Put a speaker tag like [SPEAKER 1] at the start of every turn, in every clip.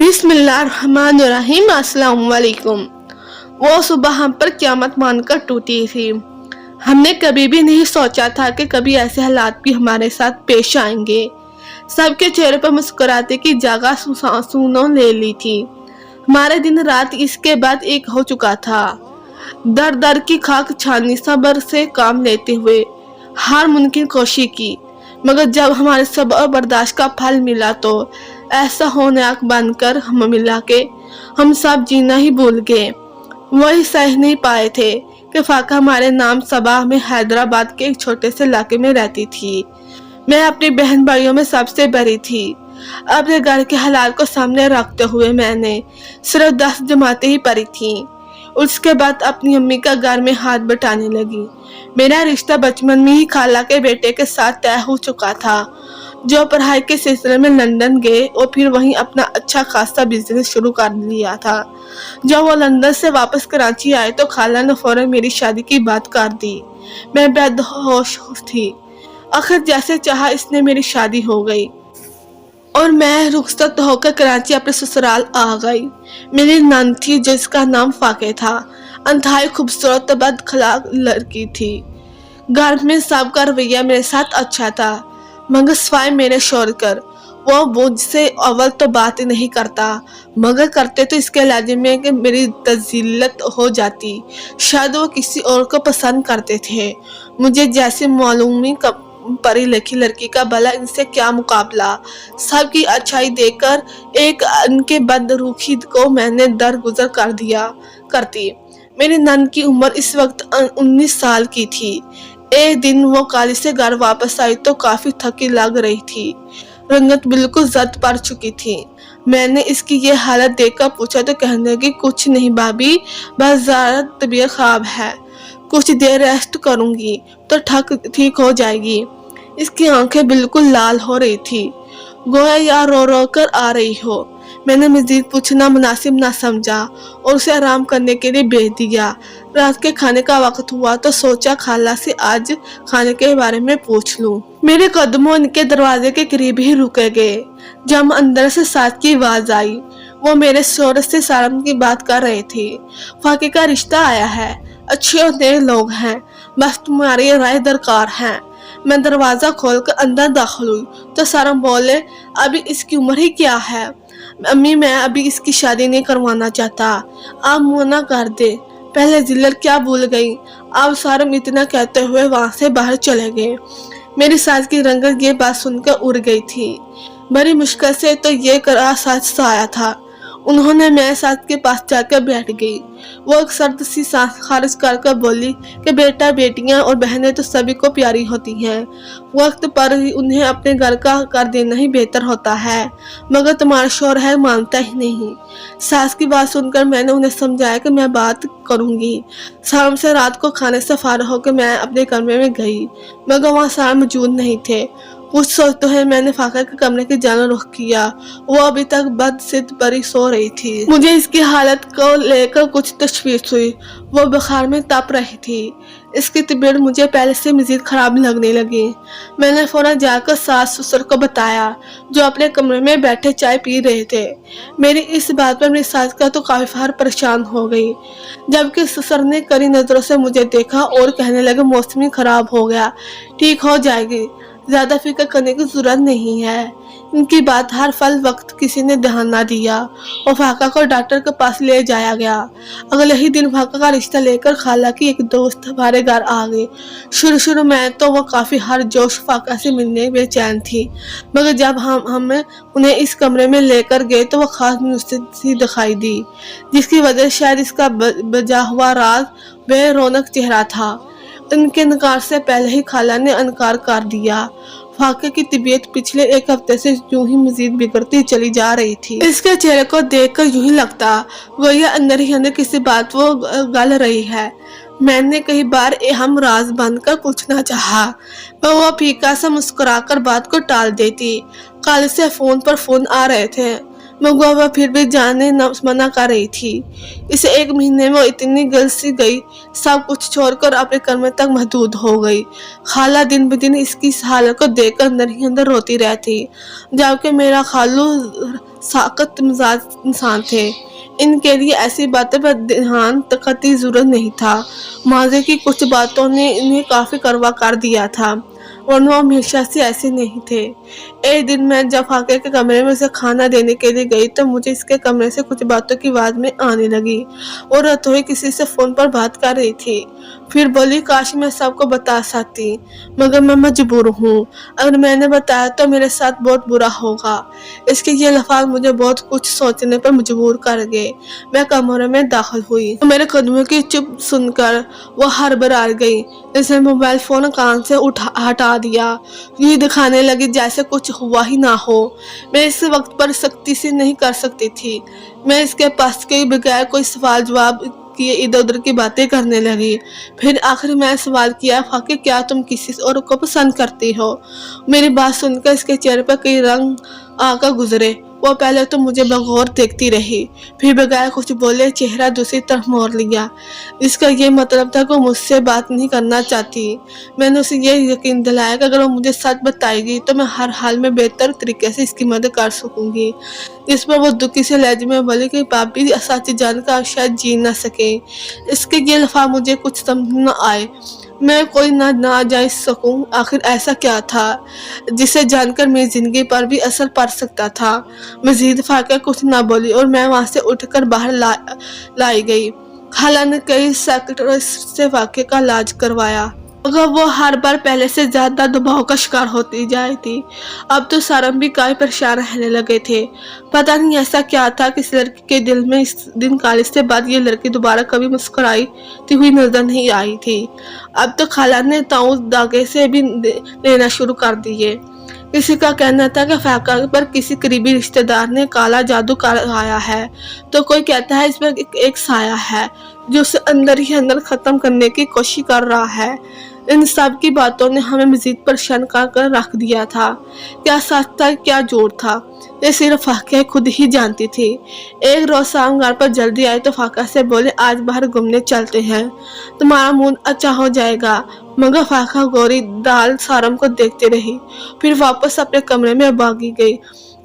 [SPEAKER 1] बिस्मिल्लाहिर्रहमानिर्रहीम। अस्सलाम वालेकुम। वो सुबह हम पर क़यामत मानकर टूटी थी। हमने कभी भी नहीं सोचा था कि कभी ऐसे हालात भी हमारे साथ पेश आएंगे। सबके चेहरे पर मुस्कुराते की जगह सुनों ले ली थी। हमारे दिन रात इसके बाद एक हो चुका था। दर दर की खाक छानी, सब्र से काम लेते हुए हर मुमकिन कोशिश की, मगर जब हमारे सब्र बर्दाश्त का फल मिला तो ऐसा होनाक बनकर हम मिला के हम सब जीना ही भूल गए। वही सह नहीं पाए थे कि फाका हमारे नाम सबा में हैदराबाद के एक छोटे से इलाके में रहती थी। मैं अपनी बहन भाइयों में सबसे बड़ी थी। अपने घर के हालात को सामने रखते हुए मैंने सिर्फ 10 जमातें ही पढ़ी थी। उसके बाद अपनी अम्मी का घर में हाथ बटाने लगी। मेरा रिश्ता बचपन में ही खाला के बेटे के साथ तय हो चुका था, जो पढ़ाई के सिलसिले में लंदन गए और फिर वहीं अपना अच्छा खासा बिजनेस शुरू कर लिया था। जब वो लंदन से वापस कराची आए तो खाला ने फौरन मेरी शादी की बात कर दी। मैं बेहोश थी। आखिर जैसे चाहा इसने मेरी शादी हो गई और मैं रुखसत होकर कराची अपने ससुराल आ गई। मेरी नंद थी जिसका नाम फाके था। अंतहाई खूबसूरत बदअखलाक लड़की थी। घर में सबका रवैया मेरे साथ अच्छा था, मगर सिवाय मेरे शोर कर वो मुझसे अव्वल तो बात ही नहीं करता, मगर करते तो इसके लहजे में कि मेरी तज़िल्लत हो जाती। शायद वो किसी और को पसंद करते थे। मुझे जैसे मालूमी पढ़ी लिखी लड़की का भला इनसे क्या मुकाबला। सबकी अच्छाई देखकर एक इनके बदरुखी को मैंने दरगुजर कर दिया करती। मेरी नंद की उम्र इस वक्त 19 साल की थी। एक दिन वो कॉलेज से घर वापस आई तो काफी थकी लग रही थी। रंगत बिल्कुल जद पड़ चुकी थी। मैंने इसकी ये हालत देखकर पूछा तो कहने लगी, कुछ नहीं भाभी, बस ज़रा तबीयत खराब है, कुछ देर रेस्ट करूंगी तो ठीक हो जाएगी। इसकी आंखें बिल्कुल लाल हो रही थी, गोया या रो रो कर आ रही हो। मैंने मजीद पूछना मुनासिब ना समझा और उसे आराम करने के लिए भेज दिया। रात के खाने का वक्त हुआ तो सोचा खाला से आज खाने के बारे में पूछ लूं। मेरे कदमों इनके दरवाजे के करीब ही रुके गए जब अंदर से साथ की आवाज आई। वो मेरे शोर से सारम की बात कर रहे थे। फाके का रिश्ता आया है, अच्छे और नए लोग हैं, बस तुम्हारी राय दरकार है। मैं दरवाजा खोलकर अंदर दाखिल हुई तो सारम बोले, अभी इसकी उम्र ही क्या है अम्मी, मैं अभी इसकी शादी नहीं करवाना चाहता, आप मना कर दे। पहले जिल्लत क्या भूल गई। अब सारम इतना कहते हुए वहां से बाहर चले गए। मेरी सास की रंगत ये बात सुनकर उड़ गई थी। बड़ी मुश्किल से तो ये करा सास आया था। उन्होंने मेरे साथ के पास जाकर बैठ गई। वो एक सर्द सी सांस खारिज कर बोली कि बेटा बेटियां और बहनें तो सभी को प्यारी होती हैं, वक्त पर ही उन्हें अपने घर का कर देना ही बेहतर होता है, मगर तुम्हारा शौहर है मानता ही नहीं। सास की बात सुनकर मैंने उन्हें समझाया कि मैं बात करूंगी। शाम से रात को खाने से फारिग होकर मैं अपने कमरे में गई, मगर वहाँ सारे मौजूद नहीं थे। कुछ सोचते हुए मैंने फाका के कमरे की जाना रुख किया। वो अभी तक बदसित परी सो रही थी। मुझे इसकी हालत को लेकर कुछ तशवीश हुई। वो बुखार में तप रही थी। इसकी तबीयत मुझे पहले से मजीद खराब लगने लगी। मैंने फौरन जाकर सास ससुर को बताया, जो अपने कमरे में बैठे चाय पी रहे थे। मेरी इस बात पर मेरी सास का तो काफी हार परेशान हो गई, जबकि ससुर ने कड़ी नजरों से मुझे देखा और कहने लगे, मौसम ही खराब हो गया, ठीक हो जाएगी, ज्यादा फिक्र करने की जरूरत नहीं है। इनकी बात हर फल वक्त किसी ने ध्यान ना दिया और फाका को डॉक्टर के पास ले जाया गया। अगले ही दिन फाका का रिश्ता लेकर खाला की एक दोस्त हमारे घर आ गई। शुरू में तो वो काफी हर जोश फाका से मिलने बेचैन थी, मगर जब हम उन्हें इस कमरे में लेकर गए तो वो खास सी दिखाई दी, जिसकी वजह शायद इसका बजा हुआ राज बे रौनक चेहरा था। इनके इनकार से पहले ही खाला ने इनकार कर दिया। फाके की तबीयत पिछले एक हफ्ते से यूं ही मजीद बिगड़ती चली जा रही थी। इसके चेहरे को देखकर यूं ही लगता गोया अंदर ही अंदर किसी बात वो गल रही है। मैंने कई बार अहम राज बनकर पूछना चाहा, पर वो फीका सा मुस्कुराकर बात को टाल देती। कल से फोन पर फोन आ रहे थे, मगर वह फिर भी जाने न मना कर रही थी। इसे एक महीने में इतनी गल सी गई, सब कुछ छोड़कर अपने कमरे तक महदूद हो गई। खाला दिन ब दिन इसकी हालत को देखकर अंदर ही अंदर रोती रहती, जबकि मेरा खालू سخت مزاج انسان تھے۔ ان کے لیے ایسی باتیں پر دھیان قطعی ضرورت نہیں تھا۔ ماضی کی کچھ باتوں نے انہیں کافی کروا کر دیا تھا، ورنہ وہ ہمیشہ سے ایسے نہیں تھے۔ ایک دن میں جب فاقے کے کمرے میں اسے کھانا دینے کے لیے گئی تو مجھے اس کے کمرے سے کچھ باتوں کی آواز میں آنے لگی۔ وہ روتے ہوئے کسی سے فون پر بات کر رہی تھی۔ پھر بولی، کاش میں سب کو بتا سکتی، مگر میں مجبور ہوں۔ اگر میں نے بتایا تو میرے ساتھ بہت برا ہوگا۔ اس کے یہ الفاظ مجھے بہت کچھ سوچنے پر مجبور کر گئے۔ میں کمرے میں داخل ہوئی تو میرے قدموں کی چپ سن کر وہ ہڑبڑا گئی۔ اس نے موبائل فون کان سے ہٹا دیا، یہ دکھانے لگی جیسے کچھ ہوا ہی نہ ہو۔ میں اس وقت پر سختی سے نہیں کر سکتی تھی۔ میں اس کے پاس کے بغیر کوئی سوال جواب کیے ادھر ادھر کی باتیں کرنے لگی۔ پھر آخر میں سوال کیا، فاقے کیا تم کسی اور کو پسند کرتی ہو؟ میری بات سن کر اس کے چہرے پر کئی رنگ آ کر گزرے۔ وہ پہلے تو مجھے بغور دیکھتی رہی، پھر بغیر کچھ بولے چہرہ دوسری طرف موڑ لیا۔ اس کا یہ مطلب تھا کہ وہ مجھ سے بات نہیں کرنا چاہتی۔ میں نے اسے یہ یقین دلایا کہ اگر وہ مجھے سچ بتائے گی تو میں ہر حال میں بہتر طریقے سے اس کی مدد کر سکوں گی۔ اس پر وہ دکھی سے لہجے میں بولی کہ بھابی سچ جان کر آپ شاید جی نہ سکیں۔ اس کے یہ الفاظ مجھے کچھ سمجھ نہ آئے۔ میں کوئی نہ جان سکوں، آخر ایسا کیا تھا جسے جان کر میری زندگی پر بھی اثر پڑ سکتا تھا؟ مزید فاقہ کچھ نہ بولی اور میں وہاں سے اٹھ کر باہر لائی گئی۔ خالہ نے کئی سائیکٹرسٹ سے واقعے کا علاج کروایا، مگر وہ ہر بار پہلے سے زیادہ دباؤ کا شکار ہوتی جائی تھی۔ اب تو سارم بھی کافی پریشان رہنے لگے تھے۔ پتہ نہیں ایسا کیا تھا کہ اس لڑکی کے دل میں اس دن کالج سے بعد یہ لڑکی دوبارہ کبھی مسکراتی ہوئی نظر نہیں آئی تھی۔ اب تو خالہ نے تعاون داغے سے بھی لینا شروع کر دیے۔ کسی کا کہنا تھا کہ فاقہ پر کسی قریبی رشتہ دار نے کالا جادو کرایا ہے، تو کوئی کہتا ہے اس پر ایک سایہ ہے جو اسے اندر ہی اندر ختم کرنے کی کوشش کر رہا ہے۔ ان سب کی باتوں نے ہمیں مزید پریشان کر رکھ دیا تھا۔ کیا سچ تھا کیا جھوٹ تھا، یہ صرف فاقہ خود ہی جانتی تھی۔ ایک روز شام گھر پر جلدی آئی تو فاقہ سے بولے، آج باہر گھومنے چلتے ہیں، تمہارا موڈ اچھا ہو جائے گا۔ مگر فاقہ گوری دال سارم کو دیکھتے رہی، پھر واپس اپنے کمرے میں بھاگی گئی۔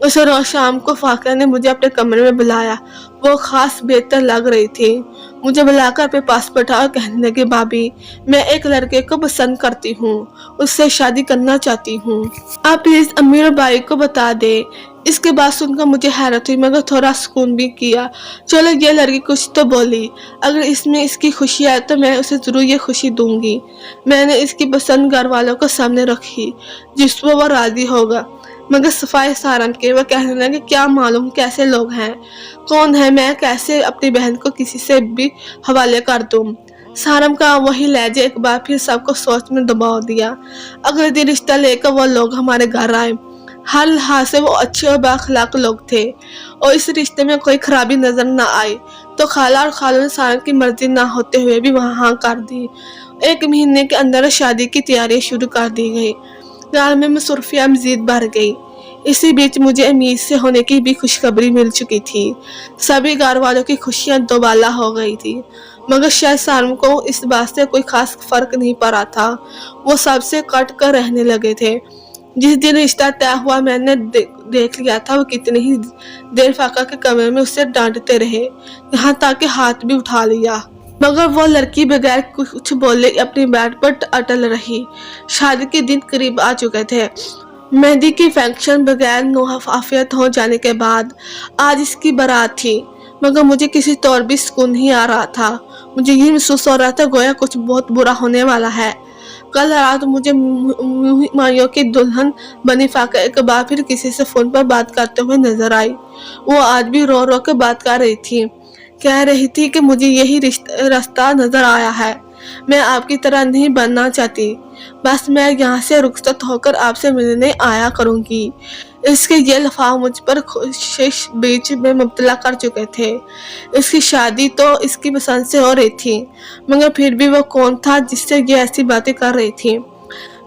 [SPEAKER 1] اس روز شام کو فاقہ نے مجھے اپنے کمرے میں بلایا۔ وہ خاص بہتر لگ رہی تھی۔ مجھے بلا کر اپنے پاس بٹھا اور کہنے لگی، بھابی میں ایک لڑکے کو پسند کرتی ہوں، اس سے شادی کرنا چاہتی ہوں، آپ پلیز امی اور بھائی کو بتا دیں۔ اس کے بعد سن کر مجھے حیرت ہوئی مگر تھوڑا سکون بھی کیا۔ چلو یہ لڑکی کچھ تو بولی، اگر اس میں اس کی خوشی ہے تو میں اسے ضرور یہ خوشی دوں گی۔ میں نے اس کی پسند گھر والوں کو سامنے رکھی جس پر وہ راضی ہوگا، مگر صفائی سارم کے وہ کہنے لگے، کیا معلوم کیسے لوگ ہیں، کون ہے، میں کیسے اپنی بہن کو کسی سے بھی حوالے کر دوں۔ سارم کا وہی لہجہ ایک بار پھر سب کو سوچ میں دبا دیا۔ اگلے دن رشتہ لے کر وہ لوگ ہمارے گھر آئے۔ ہر لحاظ سے وہ اچھے اور بااخلاق لوگ تھے اور اس رشتے میں کوئی خرابی نظر نہ آئی، تو خالہ اور خالو نے سارم کی مرضی نہ ہوتے ہوئے بھی وہاں کر دی۔ 1 مہینے کے اندر شادی کی تیاری شروع کر دی گئی۔ گھر میں مصروفیات مزید بڑھ گئی۔ اسی بیچ مجھے امید سے ہونے کی بھی خوشخبری مل چکی تھی۔ سبھی گھر والوں کی خوشیاں دوبالا ہو گئی تھی، مگر شاید سارم کو اس بات سے کوئی خاص فرق نہیں پڑا تھا۔ وہ سب سے کٹ کر رہنے لگے تھے۔ جس دن رشتہ طے ہوا میں نے دیکھ لیا تھا وہ کتنی ہی دیر فاقہ کے کمرے میں اسے ڈانٹتے رہے، یہاں تک کہ ہاتھ بھی اٹھا لیا، مگر وہ لڑکی بغیر کچھ بولے اپنی بیٹ پر اٹل رہی۔ شادی کے دن قریب آ چکے تھے۔ مہندی کی فنکشن بغیر نوافیت ہو جانے کے بعد آج اس کی بارات تھی، مگر مجھے کسی طور بھی سکون نہیں آ رہا تھا۔ مجھے یہ محسوس ہو رہا تھا گویا کچھ بہت برا ہونے والا ہے۔ کل رات مجھے مایوں کی دلہن بنی فاقہ ایک بار پھر کسی سے فون پر بات کرتے ہوئے نظر آئی۔ وہ آج بھی رو رو کے بات کر رہی تھی، کہہ رہی تھی کہ مجھے یہی راستہ نظر آیا ہے، میں آپ کی طرح نہیں بننا چاہتی، بس میں یہاں سے رخصت ہو کر آپ سے ملنے آیا کروں گی۔ اس کے یہ الفاظ مجھ پر خوشش بیچ میں مبتلا کر چکے تھے۔ اس کی شادی تو اس کی پسند سے ہو رہی تھی، مگر پھر بھی وہ کون تھا جس سے یہ ایسی باتیں کر رہی تھی؟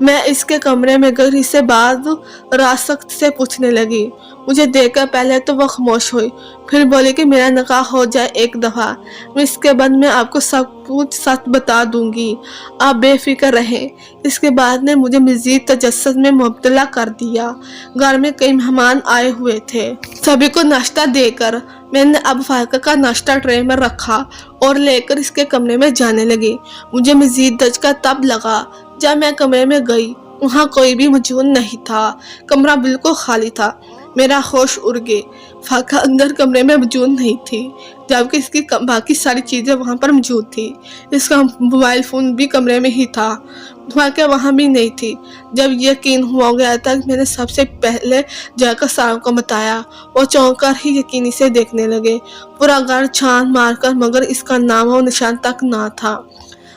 [SPEAKER 1] मैं इसके कमरे में गई, इससे बाद रासक्त से पूछने लगी। मुझे देखकर पहले तो वह खामोश हुई, फिर बोली कि मेरा निकाह हो जाए एक दफ़ा, इसके बाद मैं आपको सब कुछ सच बता दूंगी, आप बेफिक्र रहें। इसके बाद ने मुझे मज़ीद तजस्सुस में मुब्तला कर दिया। घर में कई मेहमान आए हुए थे। सभी को नाश्ता देकर मैंने अब फायका का नाश्ता ट्रे में रखा और लेकर इसके कमरे में जाने लगी। मुझे मज़ीद दचका तब लगा जब मैं कमरे में गई, वहाँ कोई भी मौजूद नहीं था। कमरा बिल्कुल खाली था। मेरा होश उड़ गए। फाका अंदर कमरे में मौजूद नहीं थी, जबकि इसकी बाकी सारी चीज़ें वहाँ पर मौजूद थी। इसका मोबाइल फ़ोन भी कमरे में ही था, फाका वहाँ भी नहीं थी। जब यकीन हो गया था, मैंने सबसे पहले जाकर सारों को बताया। वो चौंक कर ही यकीनी से देखने लगे। पूरा घर छान मारकर मगर इसका नाम और निशान तक ना था।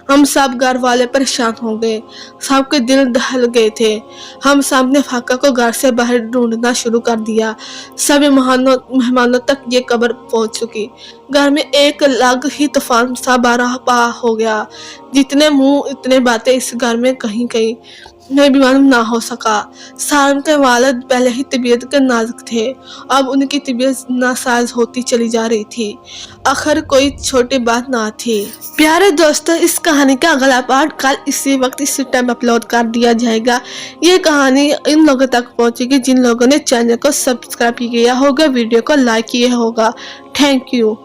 [SPEAKER 1] हम सब घर वाले परेशान हो गए, सबके दिल दहल गए थे। हम सब ने फाका को घर से बाहर ढूंढना शुरू कर दिया। सभी मेहमानों तक ये खबर पहुंच चुकी। घर में एक अलग ही तूफान सा बरपा हो गया। जितने मुंह इतने बातें इस घर में कहीं कहीं मैं भी मालूम ना हो सका। सारन के वालिद पहले ही तबीयत के नाजुक थे, अब उनकी तबीयत नासाज होती चली जा रही थी। आखिर कोई छोटी बात ना थी। प्यारे दोस्तों, इस कहानी का अगला पार्ट कल इसी वक्त इसी टाइम अपलोड कर दिया जाएगा। ये कहानी इन लोगों तक पहुंचेगी जिन लोगों ने चैनल को सब्सक्राइब किया होगा, वीडियो को लाइक किया होगा। Thank you.